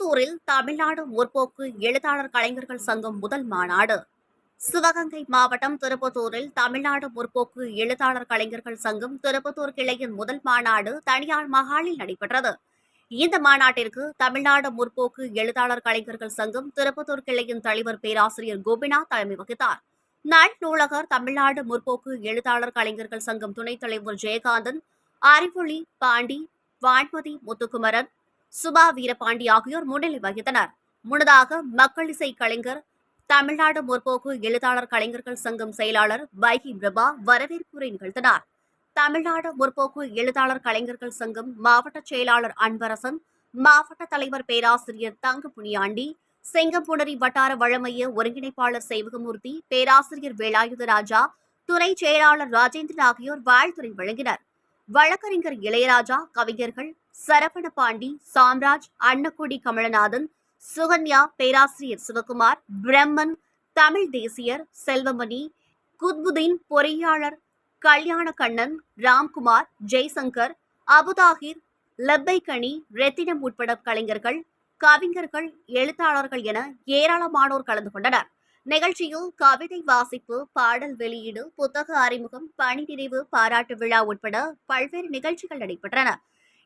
திருப்பத்தூரில் தமிழ்நாடு முற்போக்கு எழுத்தாளர் கலைஞர்கள் சங்கம் முதல் மாநாடு. சிவகங்கை மாவட்டம் திருப்பத்தூரில் தமிழ்நாடு முற்போக்கு எழுத்தாளர் கலைஞர்கள் சங்கம் திருப்பத்தூர் கிளையின் முதல் மாநாடு தனியார் மகாலில் நடைபெற்றது. இந்த மாநாட்டிற்கு தமிழ்நாடு முற்போக்கு எழுத்தாளர் கலைஞர்கள் சங்கம் திருப்பத்தூர் கிளையின் தலைவர் பேராசிரியர் கோபிநாத் தலைமை வகித்தார். நல் நூலகர், தமிழ்நாடு முற்போக்கு எழுத்தாளர் கலைஞர்கள் சங்கம் துணைத் தலைவர் ஜெயகாந்தன், அறிவொளி பாண்டி, வான்மதி முத்துக்குமரன், சுபா வீரபாண்டி ஆகியோர் முன்னிலை வகித்தனர். முன்னதாக மக்கள் இசை கலைஞர், தமிழ்நாடு முற்போக்கு எழுத்தாளர் கலைஞர்கள் சங்கம் செயலாளர் வைகி பிரபா வரவேற்புரை நிகழ்த்தினார். தமிழ்நாடு முற்போக்கு எழுத்தாளர் கலைஞர்கள் சங்கம் மாவட்ட செயலாளர் அன்பரசன், மாவட்ட தலைவர் பேராசிரியர் தங்க புனியாண்டி, செங்கம்புணரி வட்டார வழமைய ஒருங்கிணைப்பாளர் செய்வகமூர்த்தி, பேராசிரியர் வேலாயுதராஜா, துணை செயலாளர் ராஜேந்திரன் ஆகியோர் வாழ்த்துரை வழங்கினர். வழக்கறிஞர் இளையராஜா, கவிஞர்கள் சரவண பாண்டி, சாம்ராஜ், அன்னக்குடி கமலநாதன், சுகன்யா, பேராசிரியர் சிவகுமார், பிரம்மன், தமிழ் தேசியர் செல்வமணி, குத்புதீன், பொறியாளர் கல்யாண கண்ணன், ராம்குமார், ஜெய்சங்கர், அபுதாகிர், லப்பைக்கனி, ரெத்தினம் உட்பட கலைஞர்கள், கவிஞர்கள், எழுத்தாளர்கள் என ஏராளமானோர் கலந்து கொண்டனர். நிகழ்ச்சியில் கவிதை வாசிப்பு, பாடல் வெளியீடு, புத்தக அறிமுகம், பணி நிறைவு, பாராட்டு விழா உட்பட பல்வேறு நிகழ்ச்சிகள் நடைபெற்றன.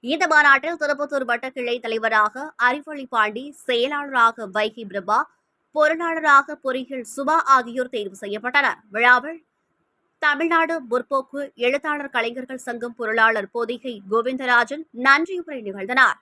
இந்த மாநாட்டில் திருப்பத்தூர் வட்ட கிளை தலைவராக அறிவொளி பாண்டி, செயலாளராக வைகி பிரபா, பொருளாளராக பொறியியல் சுபா ஆகியோர் தேர்வு செய்யப்பட்டனர். விழாவில் தமிழ்நாடு முற்போக்கு எழுத்தாளர் கலைஞர்கள் சங்கம் பொருளாளர் பொதிகை கோவிந்தராஜன் நன்றியுரை நிகழ்த்தினார்.